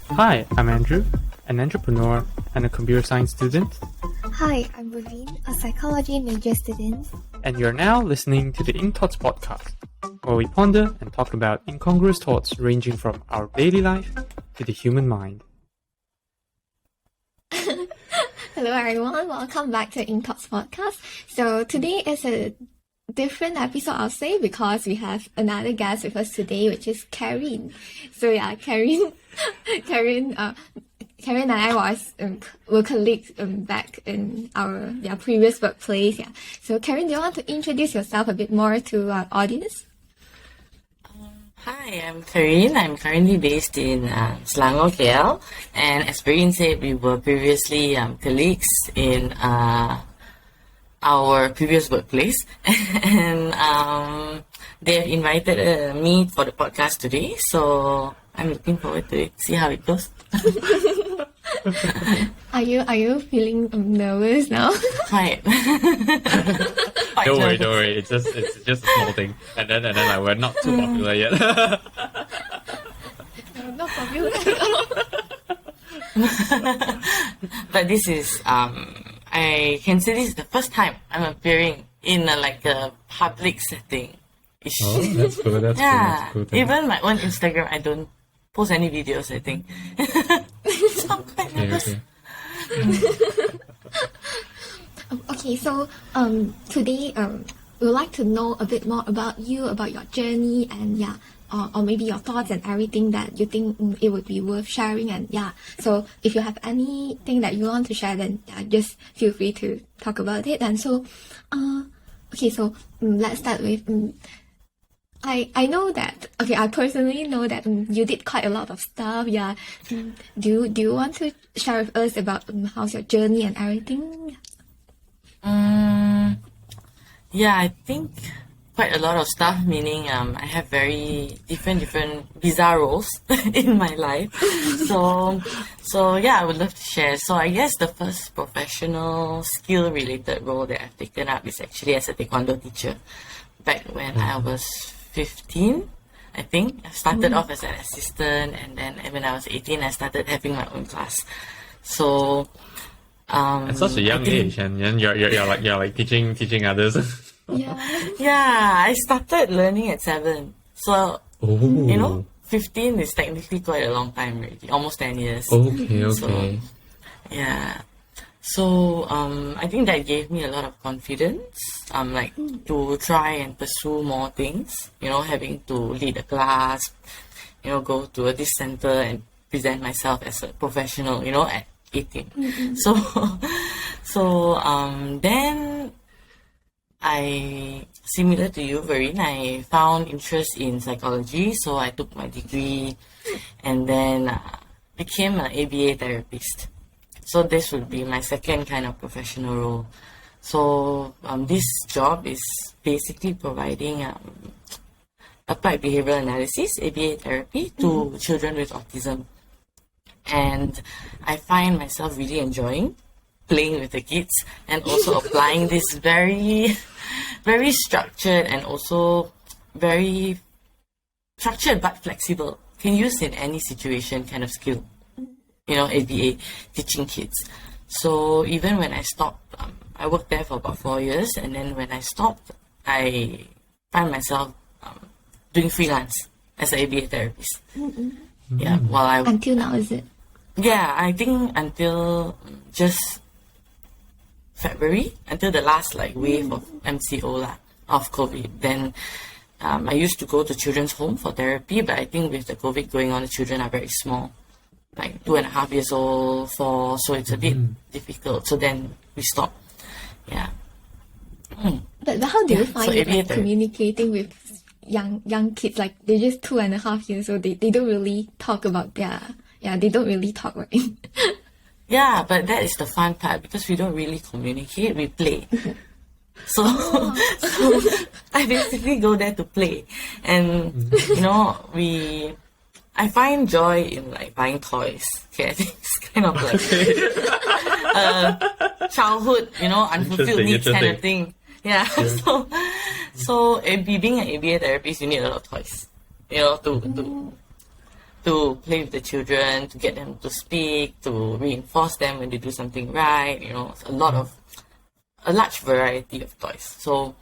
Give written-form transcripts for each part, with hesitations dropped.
Hi, I'm Andrew, an entrepreneur and a computer science student, Hi, I'm Raveen, a psychology major student. and you're now listening to the In Thoughts podcast, where we ponder and talk about incongruous thoughts ranging from our daily life to the human mind. Hello everyone, welcome back to In Talks podcast. So today is a different episode, I'll say, because we have another guest with us today, which is Caryn. So yeah, Caryn and I were colleagues back in our previous workplace. Yeah. So Caryn, do you want to introduce yourself a bit more to our audience? Hi, I'm Caryn. I'm currently based in Selangor, KL. And as Perrine said, we were previously colleagues in our previous workplace. And they've invited me for the podcast today. So I'm looking forward to it. See how it goes. Are you feeling nervous now? Quite. Don't worry. It's just a small thing, and then like we're not too popular yet. Not popular. But this is I can say this is the first time I'm appearing in a public setting. Oh, that's cool. That's cool. Even my own Instagram, I don't post any videos, I think. So I'm quite nervous. Okay, so today we would like to know a bit more about you, about your journey, and or maybe your thoughts and everything that you think it would be worth sharing. And so if you have anything that you want to share, then just feel free to talk about it. And so, let's start with. I know that. Okay, I personally know that you did quite a lot of stuff. Yeah. Do you want to share with us about how's your journey and everything? Yeah, I think quite a lot of stuff, meaning I have very different bizarre roles in my life. So yeah, I would love to share. So I guess the first professional skill related role that I've taken up is actually as a taekwondo teacher. Back when I was 15, I think. I started off as an assistant, and then when I was 18, I started having my own class. So At such a young age, and you're like teaching others. Yeah, I started learning at 7. So, 15 is technically quite a long time already, almost 10 years. Okay. So, yeah. So, I think that gave me a lot of confidence, to try and pursue more things, having to lead a class, go to a this center and present myself as a professional, at 18. So then similar to you, Vereen, I found interest in psychology, so I took my degree and then became an ABA therapist. So this would be my second kind of professional role. So this job is basically providing applied behavioral analysis, ABA therapy, to children with autism. And I find myself really enjoying playing with the kids and also applying this very, very structured and also very structured but flexible, can use in any situation kind of skill, ABA, teaching kids. So even when I stopped, I worked there for about 4 years, and then when I stopped, I find myself doing freelance as an ABA therapist. Yeah, Until now, is it? Yeah, I think until just February, until the last wave of MCO of COVID. Then I used to go to children's home for therapy, but I think with the COVID going on, the children are very small, like 2.5 years old, 4, so it's a bit difficult. So then we stopped. Yeah. But how do you find it communicating with young kids? Like they're just 2.5 years old. They don't really talk about they don't really talk, right? Yeah, but that is the fun part, because we don't really communicate, we play. So I basically go there to play. And, I find joy in buying toys. Okay, I think it's kind of childhood, unfulfilled needs kind of thing. Yeah. So being an ABA therapist, you need a lot of toys, to to play with the children, to get them to speak, to reinforce them when they do something right. A large variety of toys. So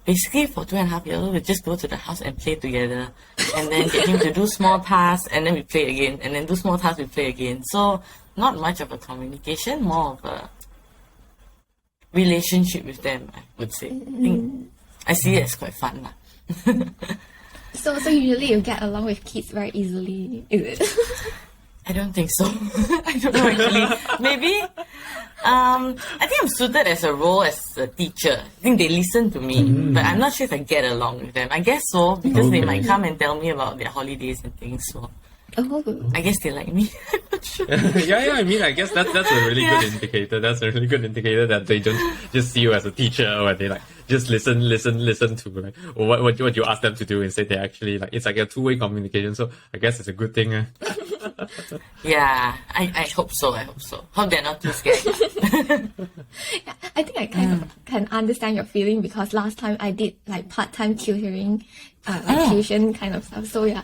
basically for 2.5 years, we just go to the house and play together, and then get him to do small tasks, and then we play again, and then do small tasks, we play again. So not much of a communication, more of a relationship with them, I would say. I see it as quite fun. So usually you get along with kids very easily, is it? I don't think so. I don't know actually. Maybe. I think I'm suited as a role as a teacher. I think they listen to me, but I'm not sure if I get along with them. I guess so, because they might come and tell me about their holidays and things. So I guess they like me. I'm not sure. Yeah. I mean, I guess that's a really good indicator. That's a really good indicator that they don't just see you as a teacher, or they like just listen to like what you ask them to do. Instead, they actually like it's like a two-way communication. So I guess it's a good thing. Yeah, I hope so. Hope they're not too scared. Yeah, I think I kind of can understand your feeling, because last time I did like part-time tutoring, like tuition kind of stuff. So yeah,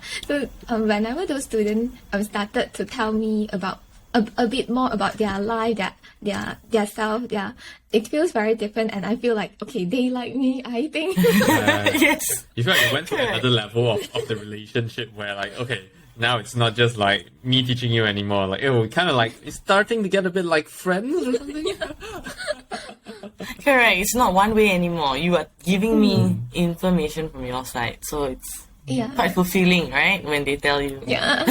whenever those students started to tell me about a bit more about their life, their self, it feels very different, and I feel like, okay, they like me, I think. Yes. You feel like you went to another level of the relationship where like, okay, now it's not just like me teaching you anymore. Like, kind of like it's starting to get a bit like friends or something. Correct. It's not one way anymore. You are giving me information from your side, so it's quite fulfilling, right? When they tell you. Yeah.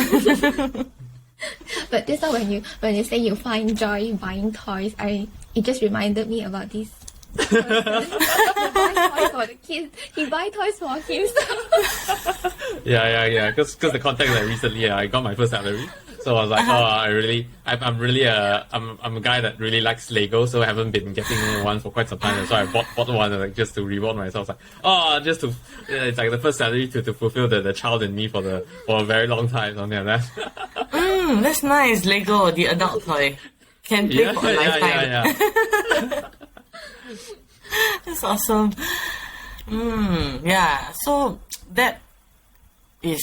But this time when you say you find joy buying toys, it just reminded me about this. He buy toys for the kids. He buy toys for himself. Yeah. Because the context that recently I got my first salary, so I was like, I'm a guy that really likes Lego, so I haven't been getting one for quite some time. So I bought one like just to reward myself. Like, it's like the first salary to fulfill the child in me for a very long time, something like that. That's nice. Lego, the adult toy, can play for a lifetime. Yeah. That's awesome. Yeah, so that is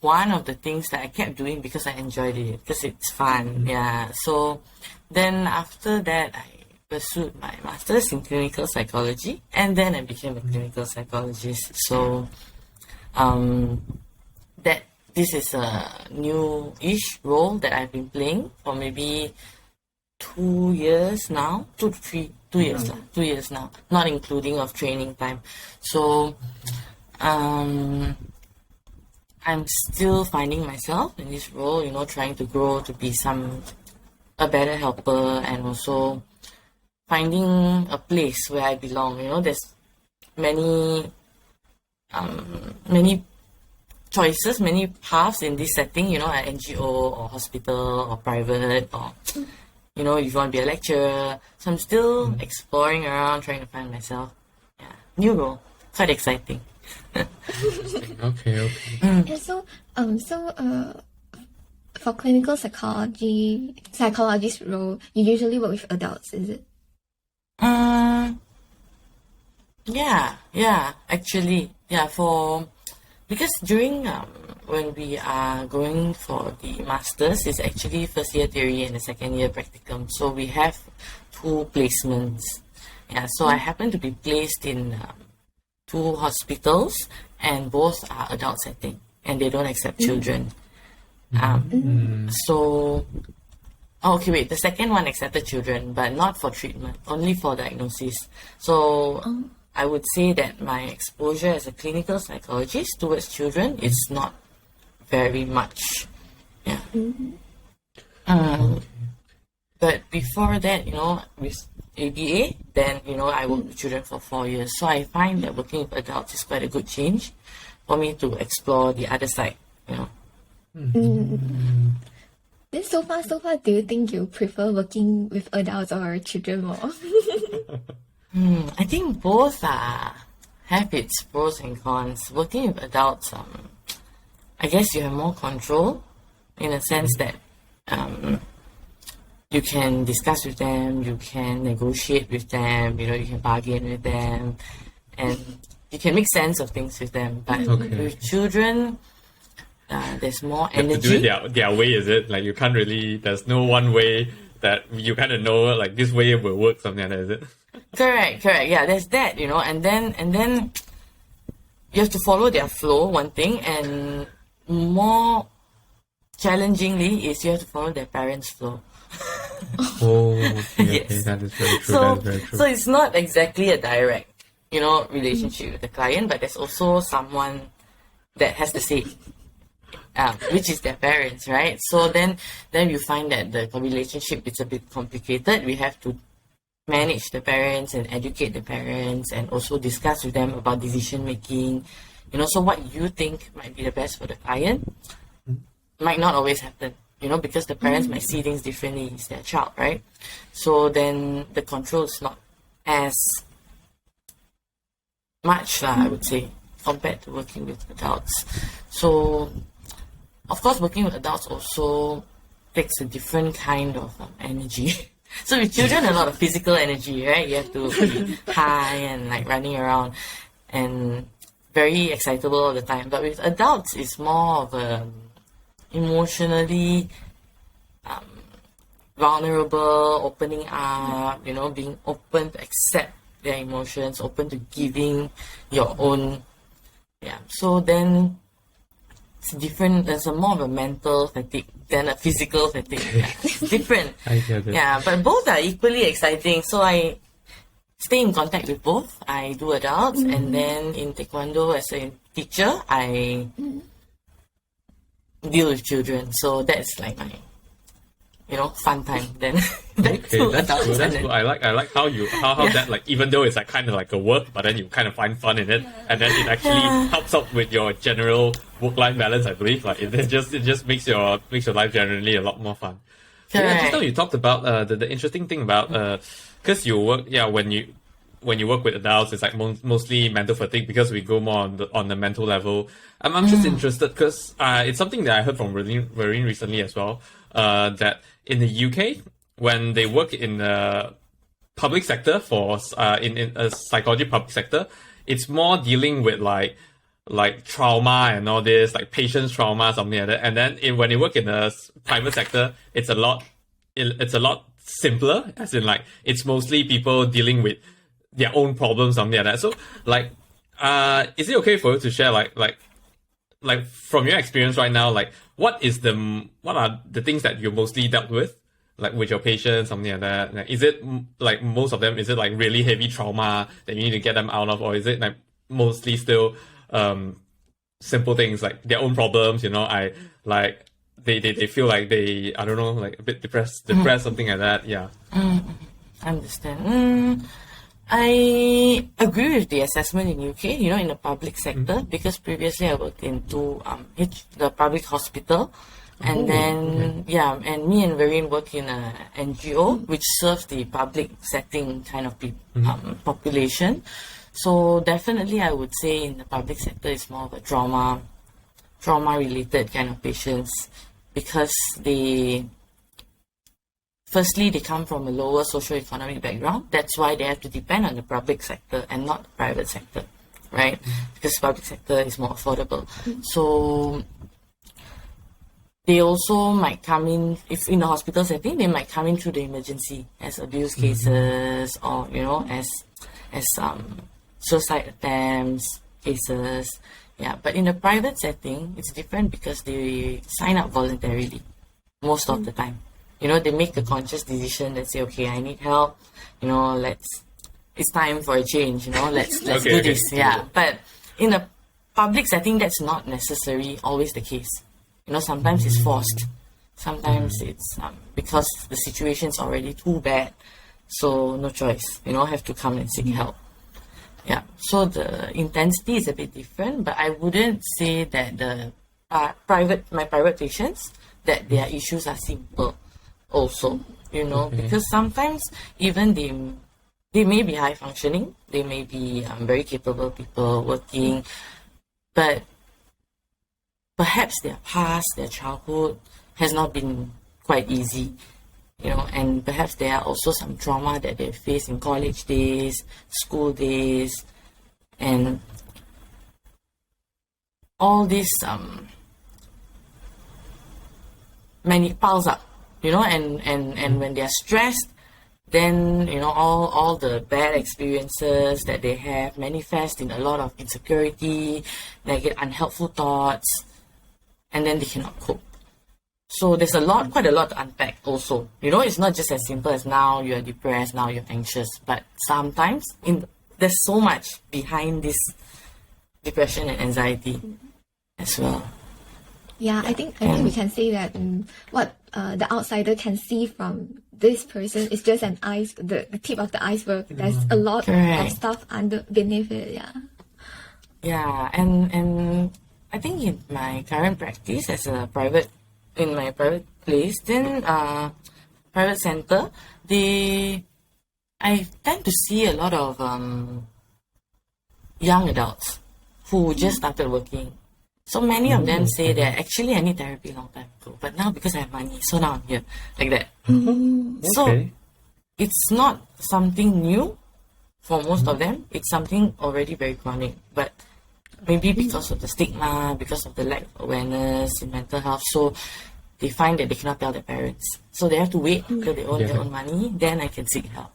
one of the things that I kept doing because I enjoyed it, because it's fun. Yeah, so then after that I pursued my master's in clinical psychology, and then I became a clinical psychologist. So this is a new-ish role that I've been playing for maybe 2 years now, 2 to 3 2 years, 2 years now, not including of training time. So I'm still finding myself in this role, trying to grow to be a better helper, and also finding a place where I belong. There's many choices, many paths in this setting, at NGO or hospital or private, or if you want to be a lecturer. So I'm still exploring around, trying to find myself. Yeah, new role, quite exciting. Okay. And so for clinical psychologist role, you usually work with adults, is it? Yeah, actually, because during when we are going for the masters, it's actually first year theory and the second year practicum. So we have 2 placements. Yeah, so I happen to be placed in 2 hospitals, and both are adult setting, and they don't accept children. The second one accepted children, but not for treatment, only for diagnosis. So I would say that my exposure as a clinical psychologist towards children is not very much. Yeah. But before that, with ABA, then, I worked with children for 4 years. So I find that working with adults is quite a good change for me to explore the other side, Then so far, do you think you prefer working with adults or children more? I think both have its pros and cons. Working with adults, I guess you have more control, in a sense that you can discuss with them, you can negotiate with them, you can bargain with them, and you can make sense of things with them. But with children, there's more You have to do energy. it their way, is it? Like you can't really, there's no one way that you kind of know, like this way will work, something like that, is it? Correct. Yeah, there's that, and then you have to follow their flow, one thing, and more challengingly is you have to follow their parents' flow. Oh, okay, Yes. that is very true, So, that is very true. so it's not exactly a direct, relationship with the client, but there's also someone that has to say, which is their parents, right? So then you find that the relationship is a bit complicated. We have to manage the parents and educate the parents and also discuss with them about decision making. So what you think might be the best for the client might not always happen, because the parents might see things differently. It's their child, right? So then the control is not as much, I would say, compared to working with adults. So, of course, working with adults also takes a different kind of energy. So with children, a lot of physical energy, right? You have to be high and like running around and very excitable all the time. But with adults, it's more of a emotionally vulnerable, opening up, being open to accept their emotions, open to giving your own. Yeah. So then it's different. There's more of a mental fatigue than a physical fatigue. Yeah, it's different. I get it. Yeah, but both are equally exciting. So I stay in contact with both. I do adults, and then in taekwondo as a teacher, I deal with children. So that's like my, fun time. Then back Okay, to that's adults. cool. And That's then, cool. I like how that, like, even though it's like kind of like a work, but then you kind of find fun in it, and then it actually helps out with your general work-life balance. I believe, like it just makes your life generally a lot more fun. So, yeah, just Correct. now you talked about the interesting thing about because you work, when you work with adults, it's like mostly mental fatigue because we go more on the mental level. I'm just interested because it's something that I heard from Vereen recently as well. That in the UK, when they work in the public sector in a psychology public sector, it's more dealing with like trauma and all this, like patient's trauma, something like that. And then when you work in the private sector, it's a lot simpler, as in like it's mostly people dealing with their own problems, something like that. So like, is it okay for you to share like from your experience right now, like what are the things that you mostly dealt with, like with your patients, something like that? Like, is it like most of them? Is it like really heavy trauma that you need to get them out of, or is it like mostly still simple things like their own problems? I like they feel like they, I don't know, like a bit depressed, something like that. Yeah. I understand. I agree with the assessment in UK, in the public sector, because previously I worked in the public hospital, and and me and Vereen work in a NGO which serves the public setting kind of population. So definitely I would say in the public sector it's more of a trauma related kind of patients, because firstly, they come from a lower socio-economic background. That's why they have to depend on the public sector and not the private sector, right? Because public sector is more affordable. So they also might come in, if in a hospital setting, they might come in through the emergency as abuse cases, or as suicide attempts cases. Yeah, but in a private setting, it's different because they sign up voluntarily most of the time. They make a conscious decision that say, okay, I need help, it's time for a change, let's do this. Yeah. But in a public setting, that's not necessarily always the case. Sometimes it's forced. Sometimes it's because the situation's already too bad. So no choice, have to come and seek help. Yeah. So the intensity is a bit different, but I wouldn't say that my private patients, that their issues are simple. Also, because sometimes even they may be high functioning, they may be very capable people working, but perhaps their past, their childhood has not been quite easy, and perhaps there are also some trauma that they face in college days, school days, and all this many piles up, and when they're stressed, then all the bad experiences that they have manifest in a lot of insecurity, unhelpful thoughts, and then they cannot cope. So there's quite a lot to unpack also. It's not just as simple as now you're depressed, now you're anxious, but sometimes there's so much behind this depression and anxiety as well. Yeah, I think we can say that what the outsider can see from this person is just the tip of the iceberg. There's a lot of stuff beneath it. Yeah. Yeah, and I think in my current practice in my private place, then private center, I tend to see a lot of young adults who just started working. So many of them say that actually I need therapy a long time ago, but now because I have money, so now I'm here, like that. So it's not something new for most of them. It's something already very chronic, but maybe because of the stigma, because of the lack of awareness in mental health, so they find that they cannot tell their parents. So they have to wait until they own their own money, then I can seek help.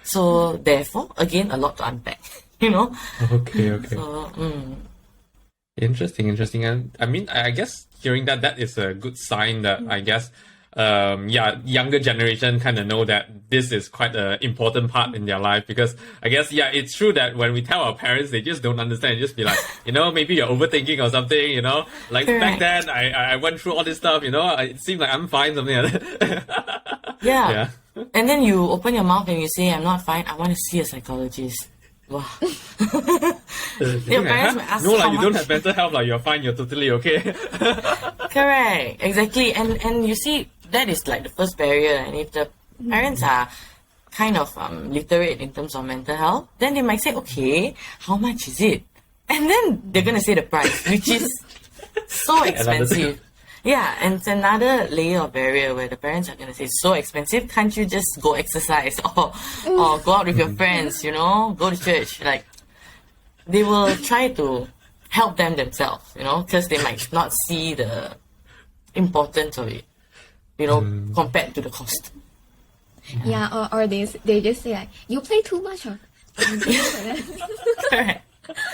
So therefore, again, a lot to unpack, Okay. So, Interesting. And I mean, I guess hearing that is a good sign that I guess, younger generation kind of know that this is quite an important part in their life, because I guess, it's true that when we tell our parents, they just don't understand. Just be like, maybe you're overthinking or something, like back then I went through all this stuff, it seemed like I'm fine, something like that. Yeah. And then you open your mouth and you say, I'm not fine, I want to see a psychologist. Wow. Your parents may ask, you don't have mental health, you're fine, you're totally okay. Correct, exactly. And you see, that is like the first barrier. And if the parents are kind of literate in terms of mental health, then they might say, okay, how much is it? And then they're going to say the price, which is so expensive. Yeah, and it's another layer of barrier where the parents are going to say, so expensive, can't you just go exercise or go out with your friends, go to church? Like, they will try to help them themselves, because they might not see the importance of it, compared to the cost. Yeah, or they just say like, you play too much of Correct.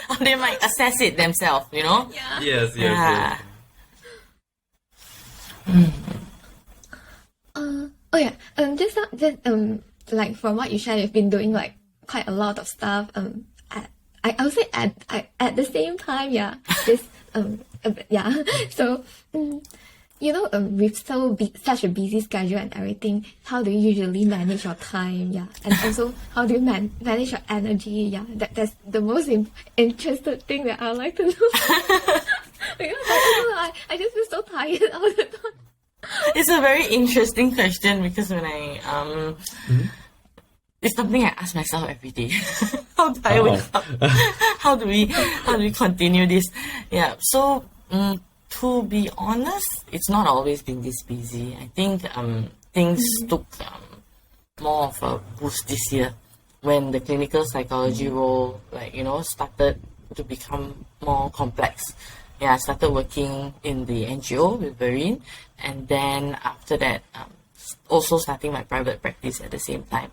Or they might assess it themselves, Yeah. Yes. Like from what you shared, you've been doing like quite a lot of stuff. I would say at the same time, So, with such a busy schedule and everything, how do you usually manage your time? Yeah, and also how do you manage your energy? Yeah, that's the most interested thing that I would like to know. Because I just feel so tired all the time. It's a very interesting question, because when it's something I ask myself every day. How do I wake up? How do we continue this? Yeah. So to be honest, it's not always been this busy. I think things took more of a boost this year when the clinical psychology role, started to become more complex. Yeah, I started working in the NGO with Verin, and then after that, also starting my private practice at the same time.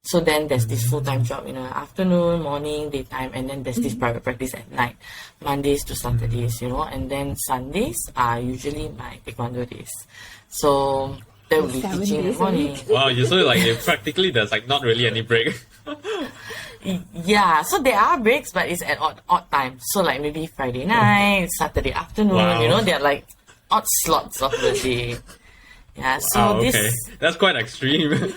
So then there's this full-time job, afternoon, morning, daytime, and then there's this private practice at night, Mondays to Saturdays, and then Sundays are usually my taekwondo days. So there will be teaching in the morning. Wow, you so practically there's not really any break. Yeah, so there are breaks, but it's at odd times. So maybe Friday night, Saturday afternoon, Wow. they're odd slots of the day. Yeah, so okay. That's quite extreme. You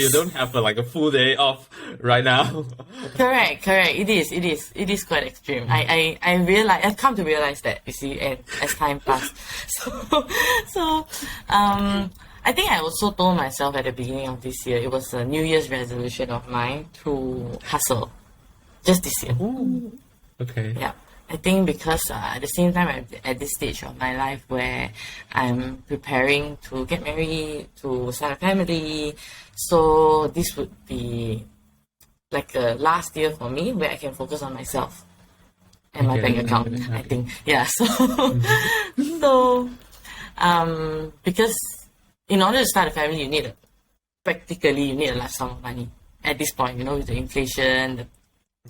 don't have a full day off right now. Correct. It is quite extreme. I've come to realize that, you see, as time passed. So I think I also told myself at the beginning of this year, it was a New Year's resolution of mine to hustle just this year. Ooh. Okay. Yeah. I think because at the same time, I'm at this stage of my life where I'm preparing to get married, to start a family. So this would be like a last year for me where I can focus on myself and my bank account, I think. Yeah. So, Because in order to start a family, you need a large sum of money at this point, with the inflation, the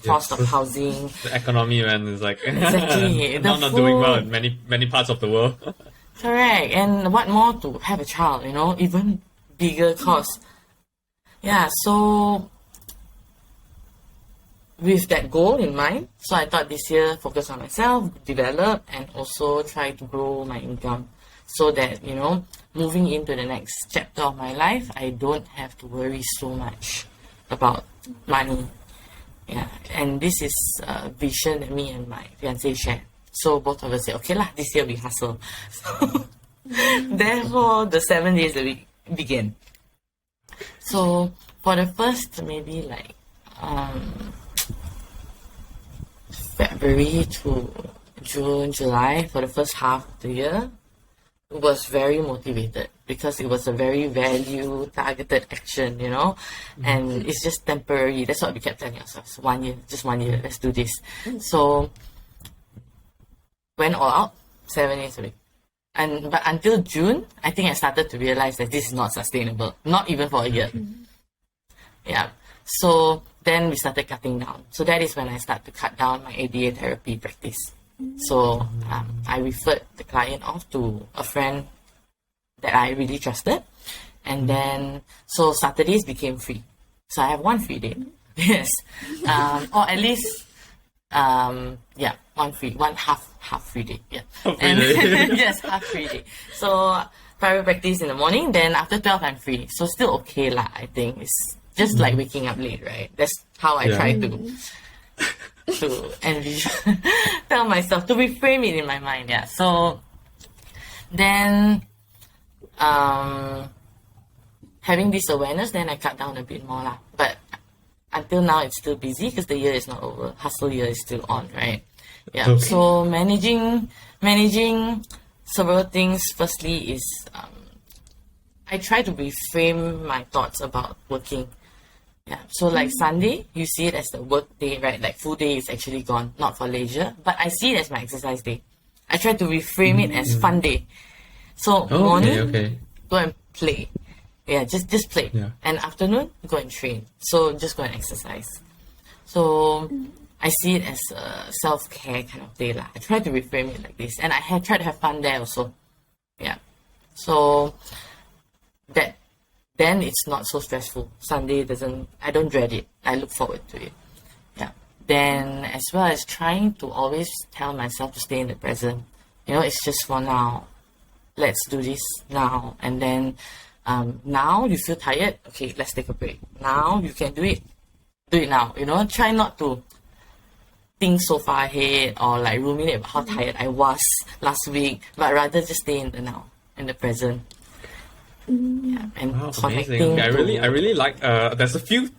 cost of housing. The economy, man, is like Exactly. not doing well in many parts of the world. Correct. And what more to have a child, even bigger cost. Yeah, so with that goal in mind, so I thought this year focus on myself, develop, and also try to grow my income so that, moving into the next chapter of my life, I don't have to worry so much about money. Yeah, and this is a vision that me and my fiancé share. So both of us say, okay lah, this year we hustle. So therefore, the 7 days a week began. So for the first maybe February to June, July, for the first half of the year, was very motivated because it was a very value targeted action, and it's just temporary. That's what we kept telling ourselves. 1 year, just 1 year, let's do this. So went all out 7 days a week. But until June, I think I started to realize that this is not sustainable, not even for a year. Yeah. So then we started cutting down. So that is when I started to cut down my ABA therapy practice. So I referred the client off to a friend that I really trusted. And then, so Saturdays became free. So I have one free day. Yes. Or at least, one half free day. Yeah. Yes, half free day. So private practice in the morning, then after 12 I'm free. So still okay lah, I think. It's just like waking up late, right? That's how I try to envision, tell myself, to reframe it in my mind. Yeah. So then having this awareness, then I cut down a bit more lah. But until now it's still busy because the year is not over. Hustle year is still on, right? Yeah. Okay. So managing several things. Firstly is I try to reframe my thoughts about working. Yeah. So like Sunday, you see it as the work day, right? Like full day is actually gone, not for leisure. But I see it as my exercise day. I try to reframe it as fun day. So morning, go and play. Yeah, just play. Yeah. And afternoon, go and train. So just go and exercise. So I see it as a self-care kind of day lah. I try to reframe it like this. And I try to have fun there also. Yeah. So that then it's not so stressful. Sunday I don't dread it. I look forward to it. Yeah. Then as well as trying to always tell myself to stay in the present. It's just for now. Let's do this now. And then now you feel tired. Okay, let's take a break. Now you can do it. Do it now. Try not to think so far ahead or like ruminate about how tired I was last week, but rather just stay in the now, in the present. Yeah, and amazing. I really like. There's a few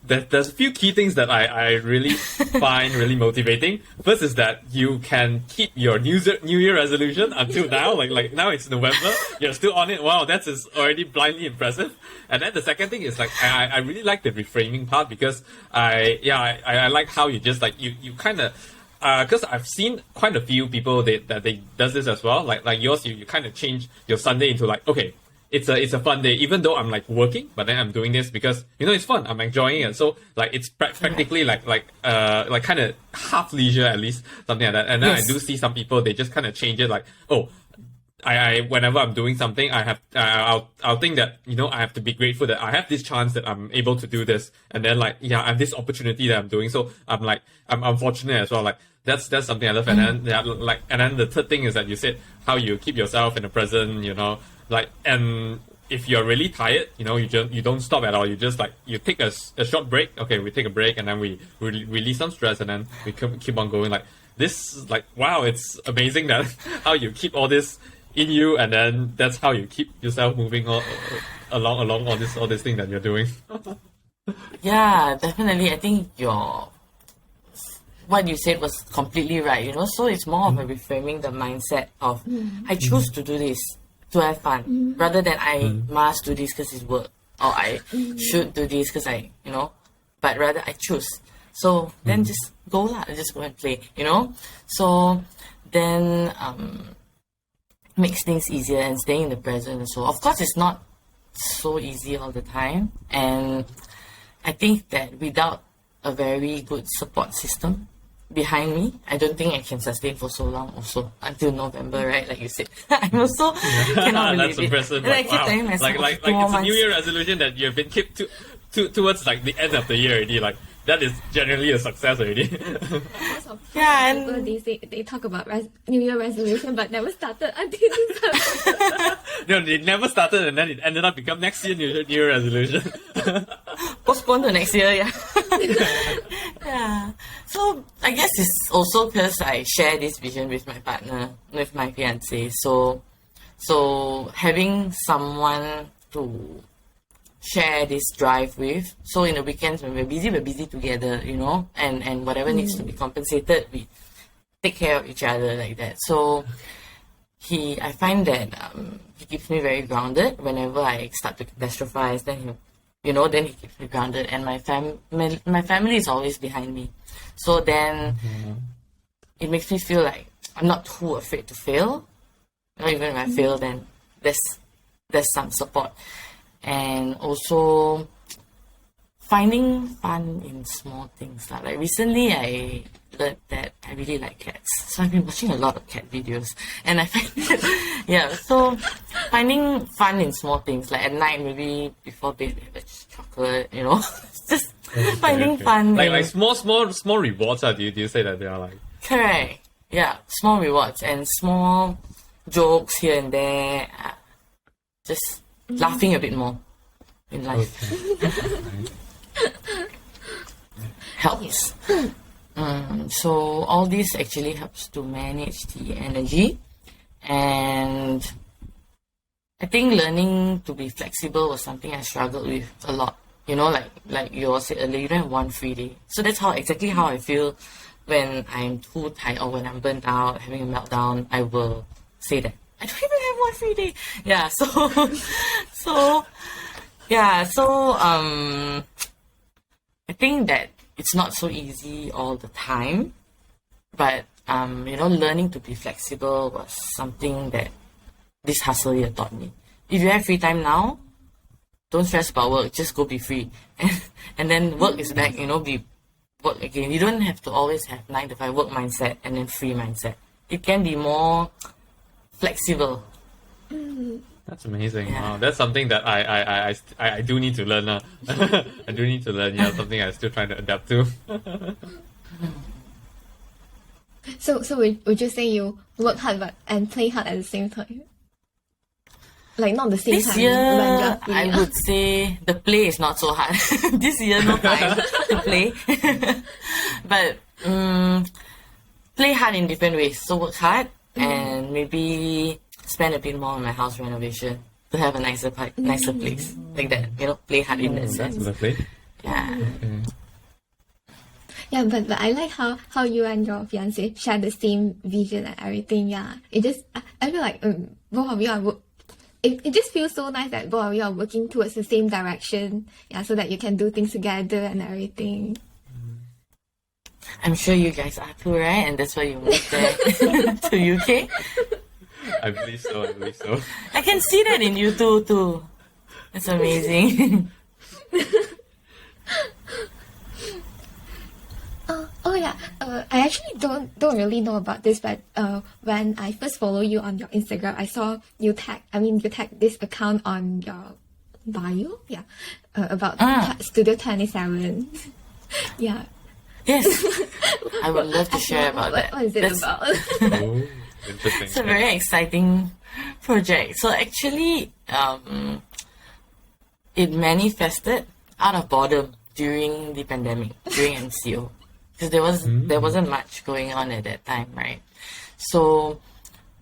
key things that I really find really motivating. First is that you can keep your New Year resolution until now. Like now it's November, you're still on it. Wow, that is already blindly impressive. And then the second thing is like I really like the reframing part because I like how you just like you kind of. Because I've seen quite a few people that they does this as well. Like yours, you kind of change your Sunday into like, okay, it's a fun day, even though I'm like working, but then I'm doing this because it's fun. I'm enjoying it. So like it's practically like kind of half leisure at least, something like that. And then I do see some people, they just kind of change it like, oh, I whenever I'm doing something, I'll think that I have to be grateful that I have this chance that I'm able to do this, and then like I have this opportunity that I'm doing. So I'm fortunate as well. Like that's something I love. And then and then the third thing is that you said how you keep yourself in the present. Like, and if you're really tired, you don't stop at all. You just like you take a short break. Okay, we take a break and then we release some stress and then we keep on going. Like this, like wow, it's amazing that how you keep all this in you, and then that's how you keep yourself moving along all this thing that you're doing. Yeah, definitely. I think what you said was completely right. So it's more of a reframing the mindset of I choose to do this to have fun, rather than I must do this because it's work, or I should do this because but rather I choose. So then just go and play, So then makes things easier, and staying in the present. So of course it's not so easy all the time, and I think that without a very good support system behind me, I don't think I can sustain for so long also until November, right? Like you said. I'm also cannot believe That's it. impressive. And I Like, keep wow. telling myself, Like "2 more it's a months." New Year resolution that you've been kept towards like the end of the year already. Like that is generally a success already. Yeah, People, and they say they talk about New Year resolution, but never started until December. No, it never started, and then it ended up become next year New Year resolution. postpone to next year, yeah. Yeah. So I guess it's also because I share this vision with my partner, with my fiance. So having someone to share this drive with. So in the weekends when we're busy together, you know, and whatever needs to be compensated, we take care of each other like that. So I find that he keeps me very grounded. Whenever I start to catastrophize, then then he keeps me grounded, and my family is always behind me. So then it makes me feel like I'm not too afraid to fail. Even if I fail, then there's some support. And also finding fun in small things. Like recently I learned that I really like cats. So I've been watching a lot of cat videos. And I find that, yeah, so finding fun in small things. Like at night, maybe before bed, we have chocolate, just finding fun. Like small rewards. Do you say that they are like? Correct. Yeah, small rewards and small jokes here and there. Just laughing a bit more in life. Helps. So all this actually helps to manage the energy, and I think learning to be flexible was something I struggled with a lot. Like you all said earlier, you don't have one free day. So that's exactly how I feel when I'm too tired or when I'm burnt out, having a meltdown. I will say that I don't even have one free day. Yeah, so I think that it's not so easy all the time, but learning to be flexible was something that this hustle year taught me. If you have free time now, don't stress about work, just go be free. And then work is back, be work again. You don't have to always have 9 to 5 work mindset and then free mindset. It can be more flexible. That's amazing. Yeah. Wow, that's something that I do need to learn. I do need to learn. Yeah, something I'm still trying to adapt to. So would you say you work hard and play hard at the same time? Like not the same This time. year, when you're free. I would say the play is not so hard. This year, no time to play. But play hard in different ways. So work hard and maybe spend a bit more on my house renovation to have a nicer place. Like that, play hard in that sense. That's lovely. Yeah. Okay. Yeah, but I like how you and your fiance share the same vision and everything. Yeah, I feel like both of you are. It just feels so nice that both of you are working towards the same direction. Yeah, so that you can do things together and everything. I'm sure you guys are too, right? And that's why you moved there to UK. I believe so. I can see that in you too. That's amazing. I actually don't really know about this, but when I first follow you on your Instagram, I saw you tag this account on your bio, about Studio 27. Yeah. Yes, I would love to share about that. What is it about? Oh, interesting. It's a very exciting project. So actually, it manifested out of boredom during the pandemic, during MCO. Because there wasn't much going on at that time, right? So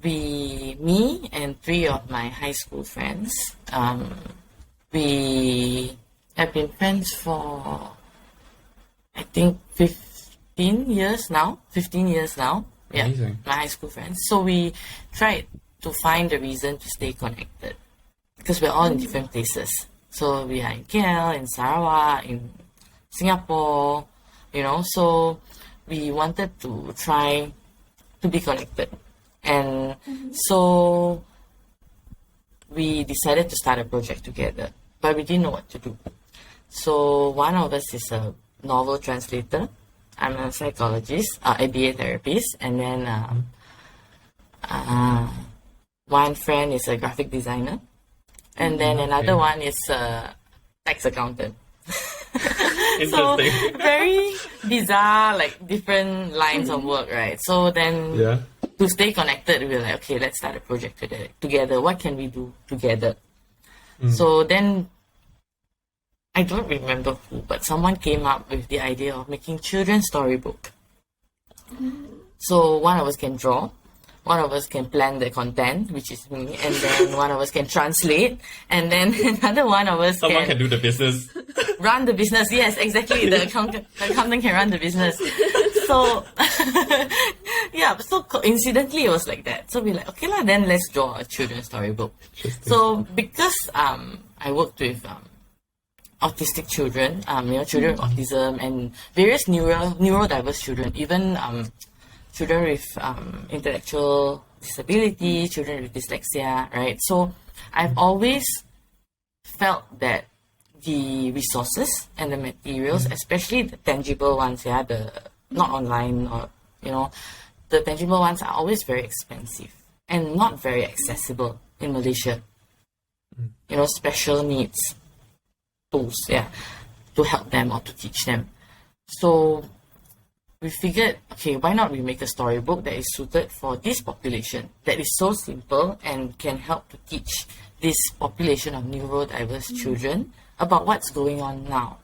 me and 3 of my high school friends, we have been friends for I think 15 years now. Yeah, Amazing. my high school friends. So we tried to find a reason to stay connected because we're all in different places. So we are in KL, in Sarawak, in Singapore. So we wanted to try to be connected. And so we decided to start a project together, but we didn't know what to do. So one of us is a novel translator. I'm a psychologist, ABA therapist, and then one friend is a graphic designer, and then another one is a tax accountant. So Interesting. very bizarre, like different lines of work, right? So then Yeah. to stay connected, we were like, okay, let's start a project together. What can we do together? So then I don't remember who, but someone came up with the idea of making children's storybook. So one of us can draw, one of us can plan the content, which is me, and then one of us can translate, and then another one of us Someone can do the business. run the business. Yes, exactly. The accountant can run the business. So yeah, so coincidentally it was like that. So we're like, okay lah, then let's draw a children's storybook. So because I worked with autistic children, children with autism and various neurodiverse children, even children with intellectual disability, children with dyslexia, right? So I've always felt that the resources and the materials, especially the tangible ones, the not online or the tangible ones are always very expensive and not very accessible in Malaysia. Special needs tools, to help them or to teach them. So we figured, okay, why not we make a storybook that is suited for this population, that is so simple and can help to teach this population of neurodiverse children about what's going on now.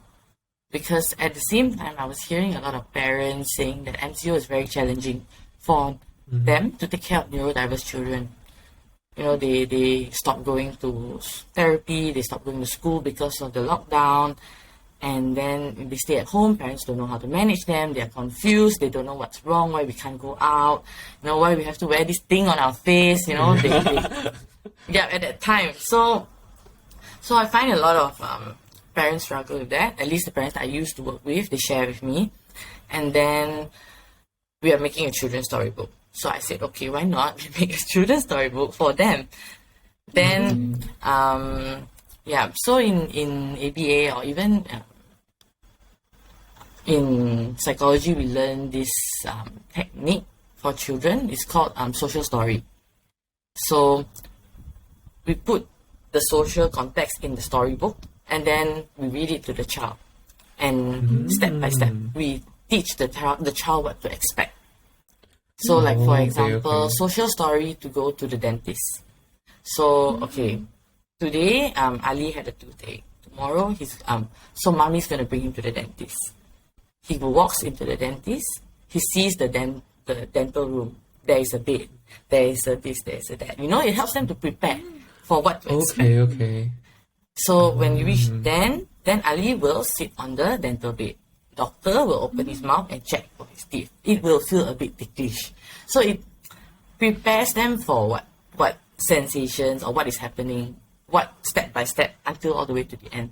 Because at the same time, I was hearing a lot of parents saying that MCO is very challenging for them to take care of neurodiverse children. They stop going to therapy, they stop going to school because of the lockdown, and then they stay at home. Parents don't know how to manage them, they're confused, they don't know what's wrong, why we can't go out, why we have to wear this thing on our face, at that time. So I find a lot of parents struggle with that. At least the parents that I used to work with, they share with me. And then we are making a children's storybook. So I said, okay, why not we make a children's storybook for them? Then, so in ABA or even in psychology, we learn this technique for children. It's called social story. So we put the social context in the storybook, and then we read it to the child. And step by step, we teach the child what to expect. So like, for example, social story to go to the dentist. So, okay, today, Ali had a toothache. Tomorrow, so mommy's going to bring him to the dentist. He walks into the dentist. He sees the dental room. There is a bed. There is a this, there is a that. It helps them to prepare for what to expect. Okay. So when you reach then Ali will sit on the dental bed. Doctor will open his mouth and check for his teeth. It will feel a bit ticklish. So it prepares them for what sensations or what is happening, what step by step until all the way to the end.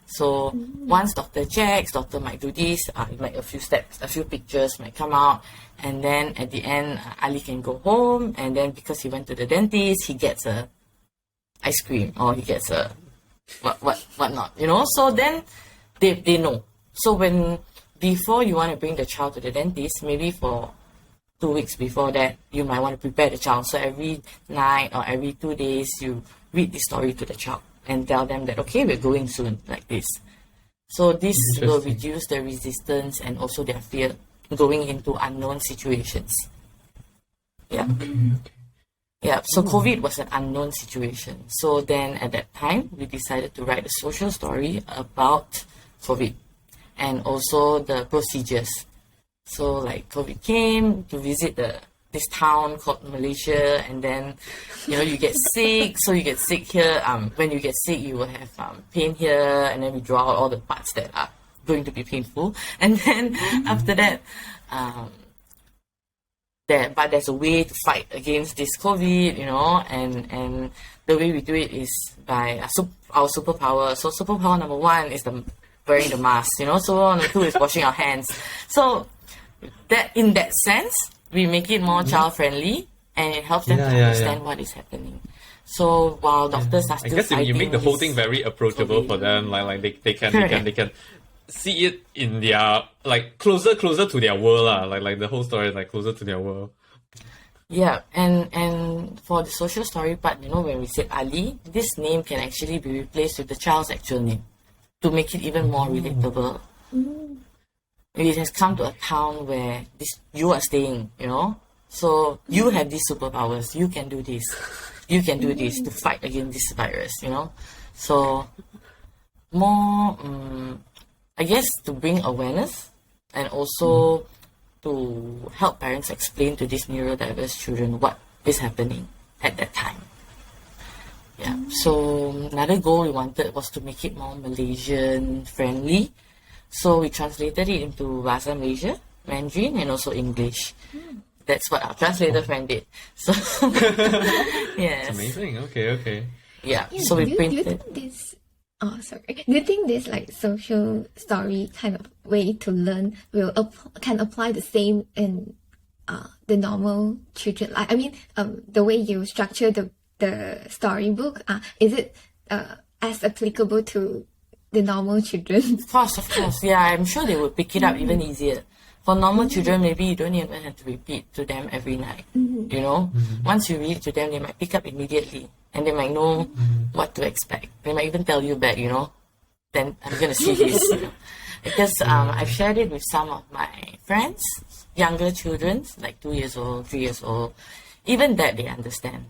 So once doctor checks, doctor might do this, a few steps, a few pictures might come out, and then at the end, Ali can go home, and then because he went to the dentist, he gets a ice cream or he gets a whatnot, So then they know. So before you want to bring the child to the dentist, maybe for 2 weeks before that, you might want to prepare the child. So every night or every 2 days, you read the story to the child and tell them that, okay, we're going soon, like this. So this will reduce the resistance and also their fear going into unknown situations. Yeah. Yeah, so COVID was an unknown situation. So then at that time, we decided to write a social story about COVID and also the procedures. So like COVID came to visit this town called Malaysia, and then you get sick. So you get sick here. When you get sick, you will have pain here, and then we draw out all the parts that are going to be painful. And then after that, but there's a way to fight against this COVID, and the way we do it is by our superpower. So superpower number 1 is wearing the mask, Superpower number 2 is washing our hands. So that in that sense, we make it more child friendly, and it helps them to understand what is happening. So while doctors are I still guess you make the whole thing very approachable COVID. for them. Like they can see it in their like closer to their world lah. Like the whole story is like closer to their world. Yeah, and for the social story part, when we say Ali, this name can actually be replaced with the child's actual name to make it even more relatable. It has come to a town where you are staying, so you have these superpowers. You can do this. You can do this to fight against this virus, So more, I guess, to bring awareness and also to help parents explain to these neurodiverse children what is happening at that time. Yeah. So another goal we wanted was to make it more Malaysian friendly. So we translated it into Bahasa Malaysia, Mandarin, and also English. That's what our translator friend did. So yes. It's amazing. Okay. Yeah. Yeah, So we do you printed. think this? Oh, sorry. Do you think this like social story kind of way to learn can apply the same in the normal children? Like, I mean, the way you structure the storybook, is it as applicable to the normal children? Of course. Yeah, I'm sure they would pick it up even easier. For normal children, maybe you don't even have to repeat to them every night. Once you read to them, they might pick up immediately, and they might know what to expect. They might even tell you back, then I'm gonna see this. Because I've shared it with some of my friends, younger children, like 2 years old, 3 years old. Even that they understand.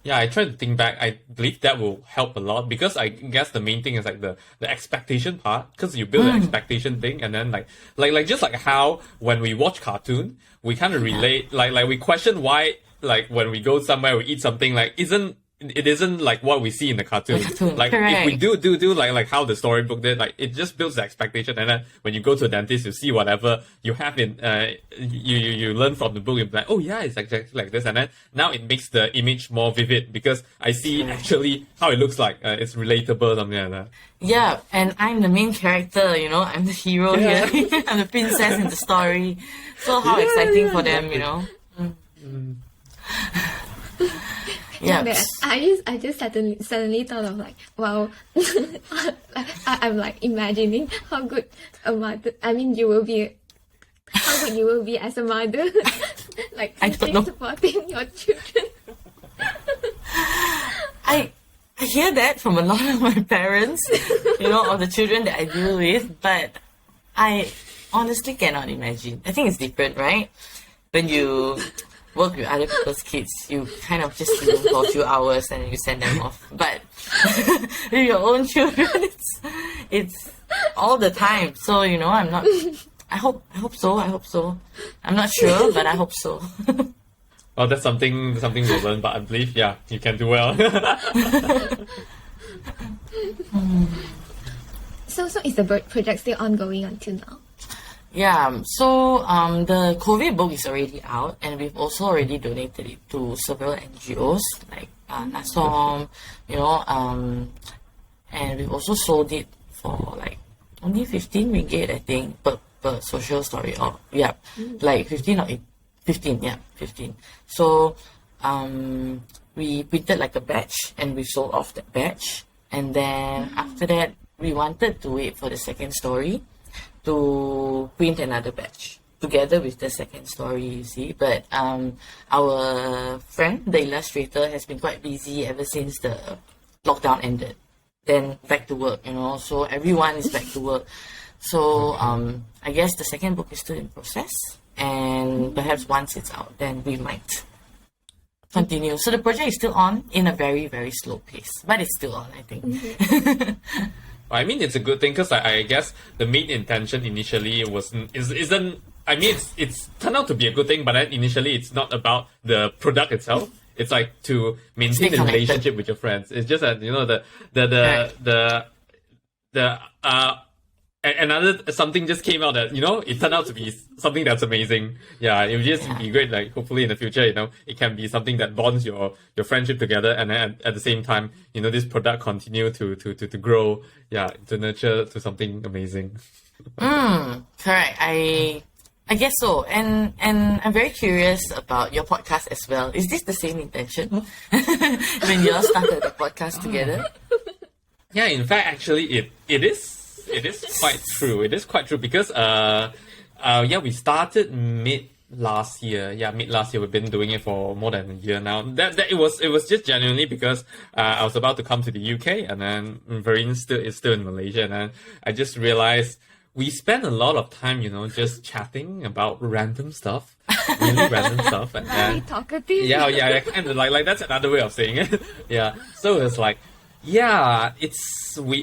Yeah, I try to think back. I believe that will help a lot because I guess the main thing is like the expectation part, because you build the expectation thing, and then like just like how when we watch cartoon, we kind of relate, like we question why, like when we go somewhere, we eat something, like it isn't like what we see in the cartoon. Like correct. if we do like how the storybook did, like it just builds the expectation, and then when you go to a dentist, you see whatever you have in you learn from the book, you're like, oh yeah, it's exactly like this, and then now it makes the image more vivid because I see actually how it looks like. It's relatable, something like that. Yeah, and I'm the main character, I'm the hero here. I'm the princess in the story. So how exciting for them, Yeah. I just suddenly thought of like, wow, I'm like imagining how good a mother. I mean, you will be. How good you will be as a mother, like I don't know. supporting your children. I hear that from a lot of my parents, of the children that I deal with, but I honestly cannot imagine. I think it's different, right? When you work with other people's kids, you kind of just see them for a few hours and you send them off. But with your own children, it's all the time. So, I'm not. I hope so. I'm not sure, but I hope so. Well, that's something we'll learn, but I believe, yeah, you can do well. So is the project still ongoing until now? Yeah, so the COVID book is already out, and we've also already donated it to several NGOs like NASOM, and we've also sold it for like only 15 ringgit, I think, per social story. Or like 15 or 15, 15. So we printed like a batch, and we sold off that batch, and then after that we wanted to wait for the second story to print another batch together with the second story, you see. But our friend, the illustrator, has been quite busy ever since the lockdown ended. Then back to work, so everyone is back to work. So I guess the second book is still in process, and perhaps once it's out, then we might continue. So the project is still on in a very, very slow pace, but it's still on, I think. I mean, it's a good thing because I guess the main intention initially isn't. I mean, it's turned out to be a good thing, but then initially it's not about the product itself. It's like to maintain the relationship with your friends. It's just that another something just came out that it turned out to be something that's amazing. Yeah, it would just be great. Like hopefully in the future, it can be something that bonds your friendship together, and then at the same time, this product continue to grow. Yeah, to nurture to something amazing. Correct. I guess so. And I'm very curious about your podcast as well. Is this the same intention when you all started the podcast together? Yeah, in fact, actually, it is quite true. It is quite true because we started mid last year. Yeah, mid last year. We've been doing it for more than a year now. That it was just genuinely because I was about to come to the UK, and then Vereen is still in Malaysia, and then I just realized we spend a lot of time, just chatting about random stuff, really random stuff, and Very talkative. yeah, kind of like that's another way of saying it. Yeah, so it's like, yeah,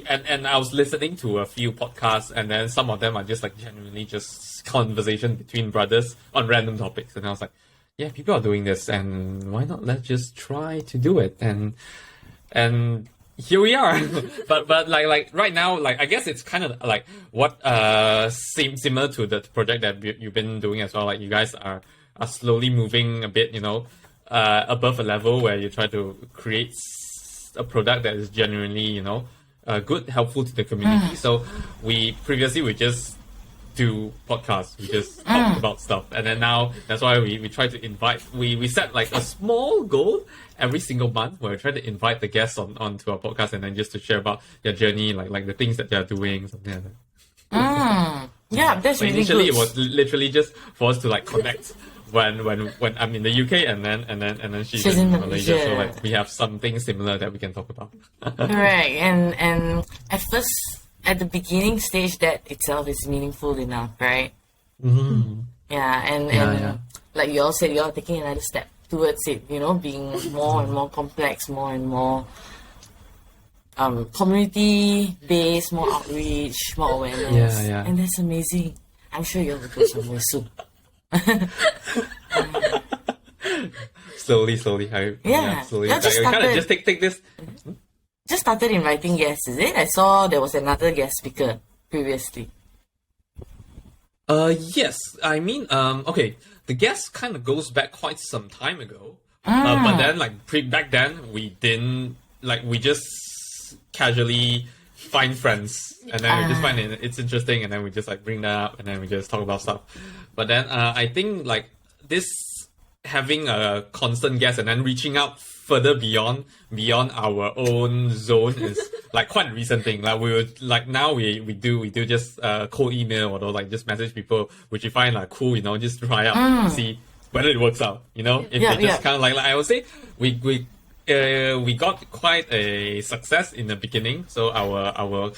and I was listening to a few podcasts, and then some of them are just like genuinely just conversation between brothers on random topics, and I was like, yeah, people are doing this, and why not? Let's just try to do it, and here we are. but like right now, like I guess it's kind of like what seems similar to the project that you've been doing as well. Like you guys are slowly moving a bit, above a level where you try to create a product that is genuinely, good, helpful to the community. So we just do podcasts. We just talk about stuff, and then now that's why we try to invite. We set like a small goal every single month where we try to invite the guests onto our podcast, and then just to share about their journey, like the things that they're doing, something like that. Yeah, that's So really initially good. it was literally just for us to like connect when I'm in the UK and then she's in Malaysia. So like we have something similar that we can talk about. Correct. And at first, at the beginning stage, that itself is meaningful enough, right? Mm-hmm. Yeah, and like you all said, you're taking another step towards it, being more and more complex, more and more community-based, more outreach, more awareness. Yeah. And that's amazing. I'm sure you'll go somewhere soon. Slowly. Slowly. Like, Just we kind of started. just take this. Just started inviting guests, is it? I saw there was another guest speaker previously. Yes. I mean, okay. The guest kind of goes back quite some time ago. But then, like, back then, we didn't, like, we just casually find friends. And then we just find it's interesting. And then we just, like, bring that up. And then we just talk about stuff. But then, I think, like, this having a constant guest and then reaching out further beyond our own zone is like quite a recent thing. Like we would like now we do just cold email or like just message people, which you find like cool, just try out, see whether it works out. If they just kind of like I would say we got quite a success in the beginning. So our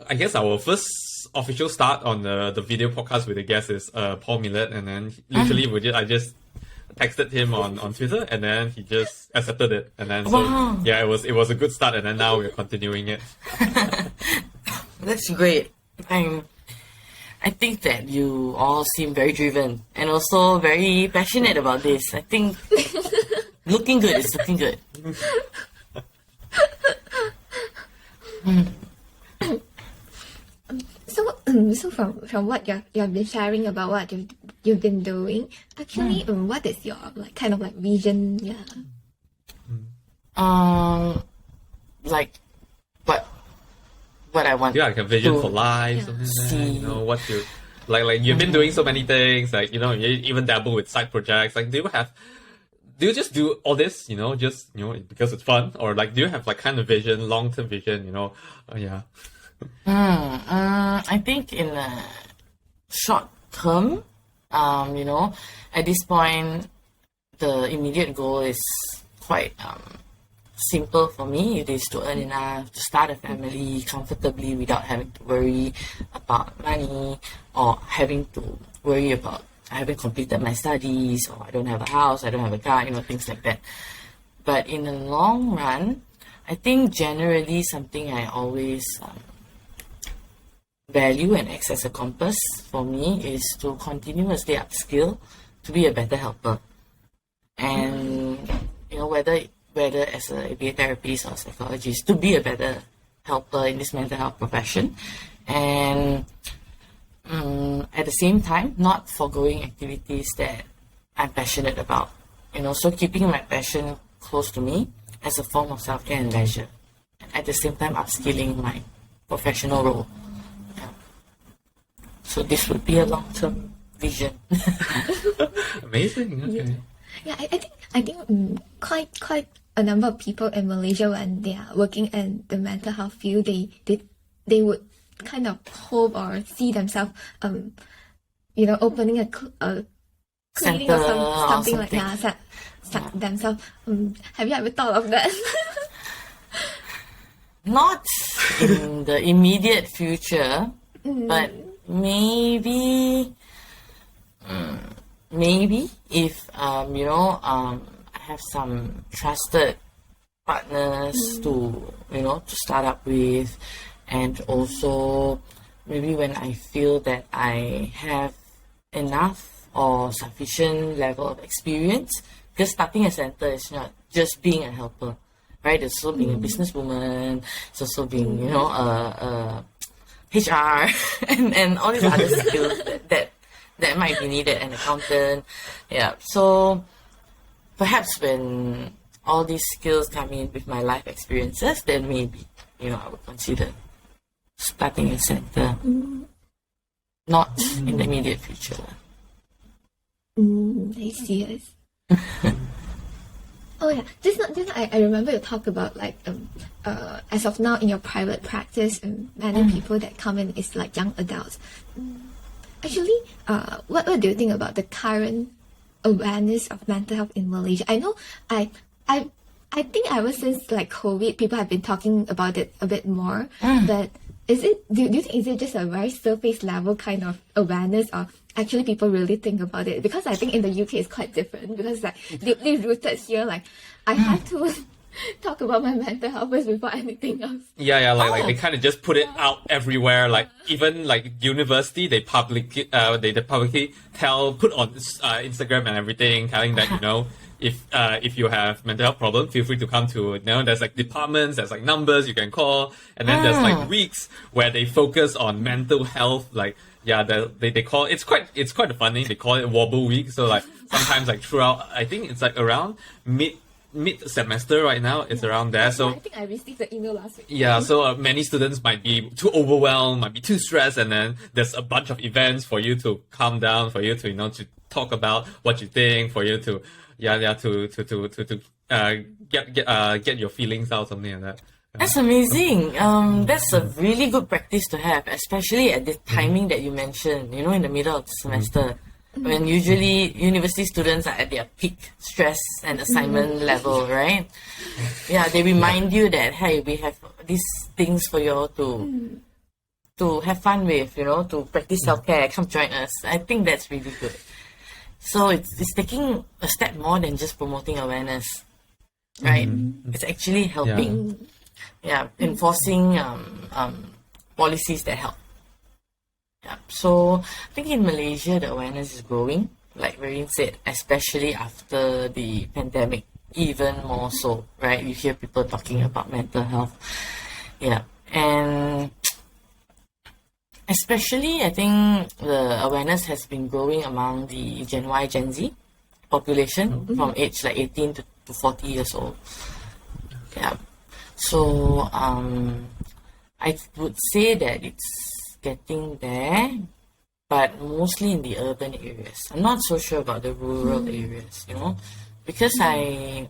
I guess our first official start on the video podcast with the guest is Paul Millett, and then literally I just texted him on Twitter, and then he just accepted it, and then it was a good start, and then now we're continuing it. That's great. I think that you all seem very driven and also very passionate about this. I think looking good. It's looking good. So from what you've been sharing about what you've been doing, actually, what is your like kind of like vision? Yeah. Like what I want. Yeah, like a vision to for life, something like that. see. What you like you've been doing so many things, like you even dabble with side projects. Like do you just do all this, just because it's fun, or like do you have like kind of vision, long-term vision, yeah. I think in the short term, at this point, the immediate goal is quite simple for me. It is to earn enough to start a family comfortably without having to worry about money or having to worry about I haven't completed my studies or I don't have a house, I don't have a car, things like that. But in the long run, I think generally something I always value and acts as a compass for me is to continuously upskill to be a better helper. And whether as a ABA therapist or psychologist, to be a better helper in this mental health profession, and at the same time not forgoing activities that I'm passionate about. So keeping my passion close to me as a form of self-care and leisure, and at the same time upskilling my professional role. So this would be a long-term vision. Amazing. Okay. Yeah, I think quite a number of people in Malaysia, when they are working in the mental health field, they would kind of hope or see themselves opening a clinic Center or or something like something. that themselves. Have you ever thought of that? Not in the immediate future, but maybe if I have some trusted partners to start up with, and also maybe when I feel that I have enough or sufficient level of experience, because starting a center is not just being a helper, right? It's also being a businesswoman, it's also being a HR and all these other skills that might be needed, an accountant. Yeah. So perhaps when all these skills come in with my life experiences, then maybe, I would consider starting a center. Not in the immediate future. I see. Oh yeah, just now I remember you talk about like as of now in your private practice, many people that come in is like young adults. Actually, what do you think about the current awareness of mental health in Malaysia? I know I think ever since like COVID, people have been talking about it a bit more. But do you think is it just a very surface level kind of awareness, or actually people really think about it? Because I think in the UK it's quite different, because like deeply rooted here, like I have to talk about my mental health first before anything else. Like they kind of just put it out everywhere. Like even like university, they publicly put on Instagram and everything, telling that if you have mental health problem, feel free to come to there's like departments, there's like numbers you can call, and then there's like weeks where they focus on mental health. Like they call it's quite funny. They call it Wobble Week. So like sometimes like throughout, I think it's like around mid semester right now. It's around there. So I think I received the email last week. Yeah, so many students might be too overwhelmed, might be too stressed, and then there's a bunch of events for you to calm down, for you to to talk about what you think, for you to get your feelings out, something like that. That's amazing. That's a really good practice to have, especially at the timing that you mentioned, in the middle of the semester, when usually university students are at their peak stress and assignment level, right? Yeah, they remind you that, hey, we have these things for you to have fun with, to practice self-care, come join us. I think that's really good. So it's taking a step more than just promoting awareness, right? It's actually helping, enforcing policies that help. Yeah. So I think in Malaysia the awareness is growing, like Vereen said, especially after the pandemic, even more so, right? You hear people talking about mental health. Yeah. And especially, I think the awareness has been growing among the Gen Y, Gen Z population from age like 18 to 40 years old. Yeah. So I would say that it's getting there, but mostly in the urban areas. I'm not so sure about the rural areas, because I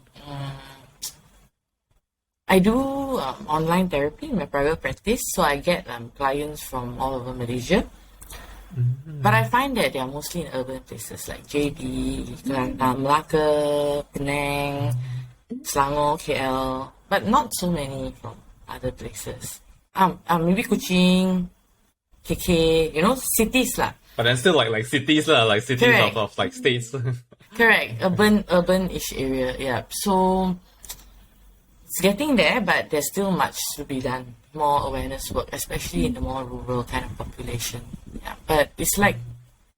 do online therapy in my private practice, so I get clients from all over Malaysia. But I find that they are mostly in urban places like JB, Melaka, Penang, Selangor, KL, but not so many from other places. Maybe Kuching, KK, cities lah. But then still like cities lah, like cities of like states. Correct, urban-ish area, yeah. So it's getting there, but there's still much to be done. More awareness work, especially in the more rural kind of population. Yeah, but it's like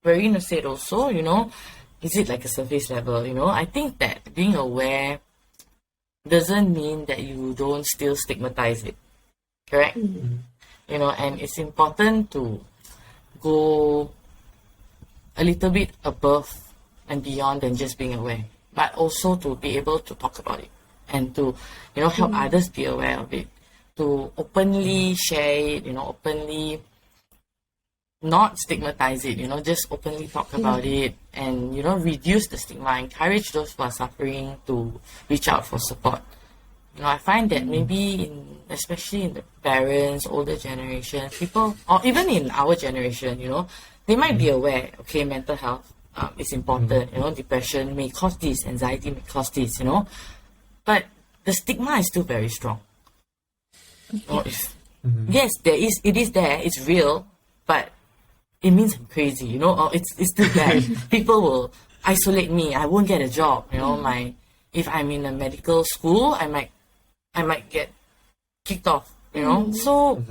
Verena said also, is it like a surface level? I think that being aware doesn't mean that you don't still stigmatize it. Correct? And it's important to go a little bit above and beyond than just being aware, but also to be able to talk about it and to, help others be aware of it, to openly share it, openly not stigmatize it, just openly talk about it and, reduce the stigma, encourage those who are suffering to reach out for support. I find that maybe especially in the parents, older generation, people, or even in our generation, they might be aware, okay, mental health is important, depression may cause this, anxiety may cause this, but the stigma is still very strong. Yes, it is there, it's real, but it means I'm crazy, or it's still bad. People will isolate me, I won't get a job, if I'm in a medical school, I might get kicked off, So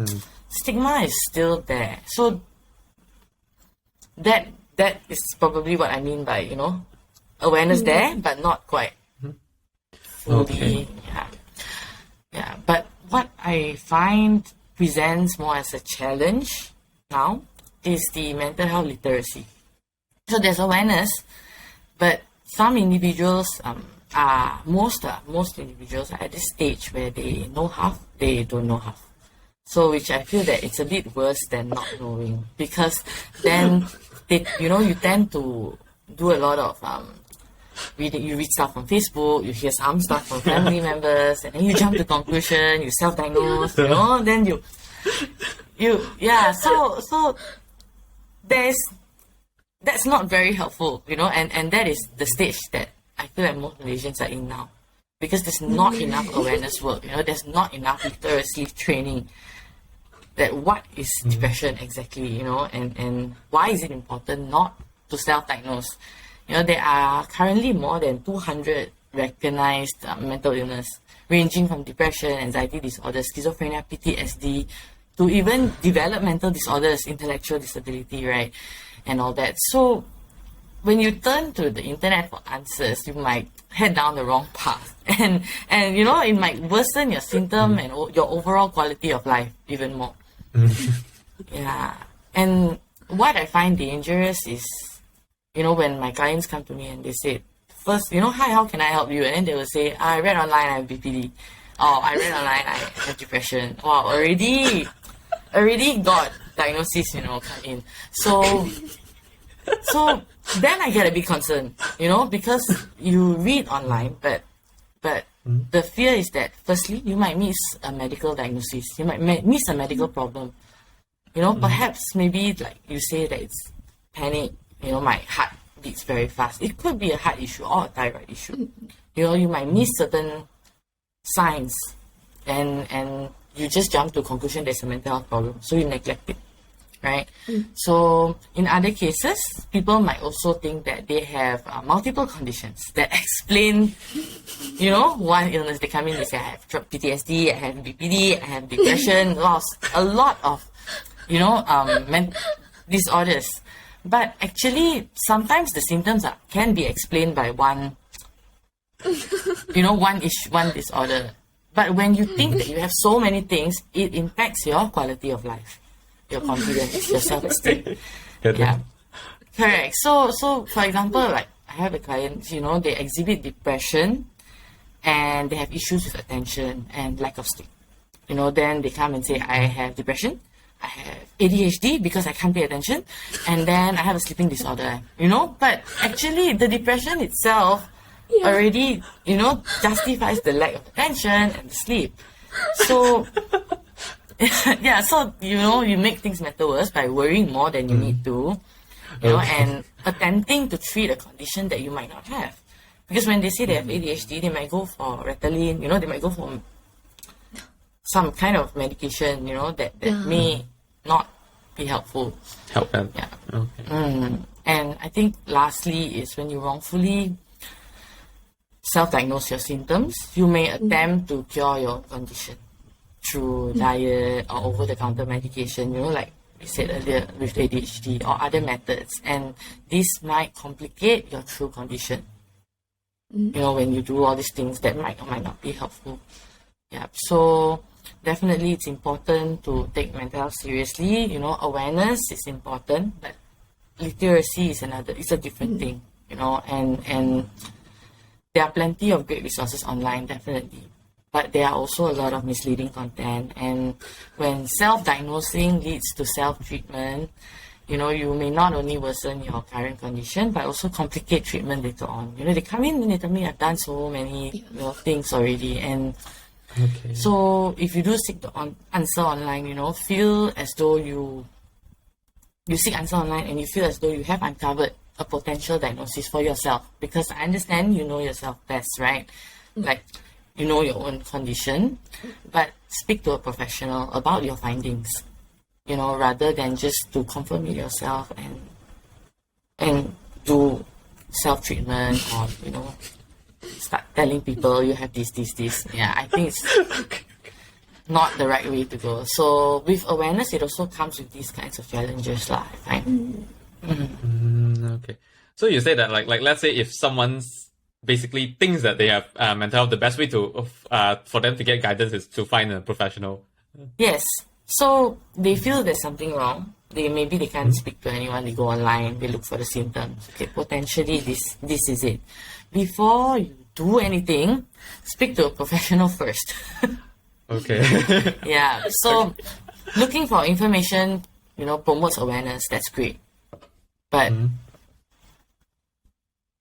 stigma is still there. So that is probably what I mean by, awareness there, but not quite fully. Okay. Yeah. But what I find presents more as a challenge now is the mental health literacy. So there's awareness, but some individuals most individuals are at this stage where they know half, they don't know half. So which I feel that it's a bit worse than not knowing, because then you tend to do a lot of you read stuff on Facebook, you hear some stuff from family members, and then you jump to conclusion, you self-diagnose, then so that's not very helpful, and that is the stage that I feel like most Malaysians are in now, because there's not enough awareness work, there's not enough literacy training that what is depression exactly, and why is it important not to self-diagnose. There are currently more than 200 recognized mental illness, ranging from depression, anxiety disorders, schizophrenia, PTSD, to even developmental disorders, intellectual disability, right, and all that. So when you turn to the internet for answers, you might head down the wrong path, and it might worsen your symptom and your overall quality of life even more. Yeah, and what I find dangerous is, when my clients come to me and they say, first, hi, how can I help you? And then they will say, I read online, I have BPD. Oh, I read online, I have depression. Wow, already got diagnosis, come in. So then I get a bit concerned, because you read online, but the fear is that, firstly, you might miss a medical diagnosis. You might miss a medical problem. Perhaps maybe like you say that it's panic, my heart beats very fast. It could be a heart issue or a thyroid issue. You might miss certain signs, and you just jump to a conclusion there's a mental health problem, so you neglect it. Right? So in other cases, people might also think that they have multiple conditions that explain, one illness. They come in, they say, I have PTSD, I have BPD, I have depression, a lot of, disorders. But actually, sometimes the symptoms can be explained by one disorder. But when you think that you have so many things, it impacts your quality of life, your confidence, your self-esteem. Yeah, correct. So for example, like I have a client, they exhibit depression and they have issues with attention and lack of sleep. Then they come and say, I have depression, I have ADHD because I can't pay attention, and then I have a sleeping disorder. But actually the depression itself already, justifies the lack of attention and the sleep. So yeah, so you make things matter worse by worrying more than you need to, and attempting to treat a condition that you might not have. Because when they say they have ADHD, they might go for Ritalin, they might go for some kind of medication, that may not be helpful. Help them. Yeah. Okay. And I think lastly is when you wrongfully self-diagnose your symptoms, you may attempt to cure your condition through diet or over-the-counter medication, like we said earlier with ADHD or other methods. And this might complicate your true condition. When you do all these things that might or might not be helpful. Yeah. So definitely it's important to take mental health seriously. Awareness is important, but literacy is a different thing, and there are plenty of great resources online, definitely. But there are also a lot of misleading content. And when self-diagnosing leads to self-treatment, you may not only worsen your current condition, but also complicate treatment later on. They come in and they tell me I've done so many things already. And so if you do seek the answer online, feel as though you seek answer online and you feel as though you have uncovered a potential diagnosis for yourself. Because I understand you know yourself best, right? Like, you know your own condition, but speak to a professional about your findings. Rather than just to confirm it yourself and do self-treatment or, start telling people you have this. Yeah, I think it's not the right way to go. So with awareness, it also comes with these kinds of challenges, I find. Okay. So you say that, like let's say if someone's basically thinks that they have mental health, the best way to for them to get guidance is to find a professional. Yes. So they feel there's something wrong. Maybe they can't speak to anyone. They go online. They look for the symptoms. Okay, potentially this is it. Before you do anything, speak to a professional first. Okay. Yeah. So looking for information, promotes awareness. That's great. But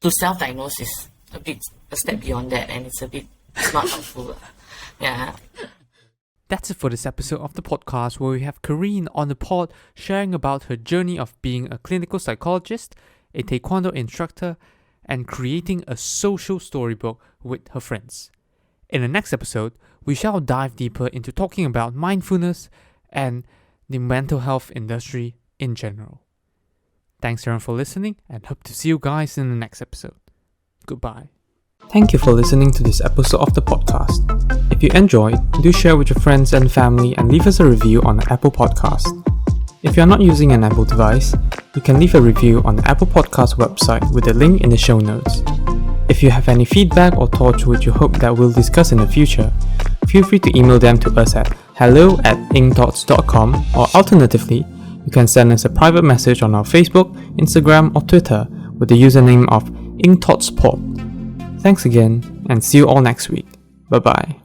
to self-diagnose is a step beyond that, and it's not helpful. Yeah. That's it for this episode of the podcast, where we have Caryn on the pod sharing about her journey of being a clinical psychologist, a taekwondo instructor, and creating a social storybook with her friends. In the next episode, we shall dive deeper into talking about mindfulness and the mental health industry in general. Thanks everyone for listening, and hope to see you guys in the next episode. Goodbye. Thank you for listening to this episode of the podcast. If you enjoyed, do share with your friends and family and leave us a review on the Apple Podcast. If you are not using an Apple device, you can leave a review on the Apple Podcast website with the link in the show notes. If you have any feedback or thoughts which you hope that we'll discuss in the future, feel free to email them to us at hello@incthoughts.com, or alternatively, you can send us a private message on our Facebook, Instagram or Twitter with the username of incthoughtspod. Thanks again, and see you all next week. Bye bye.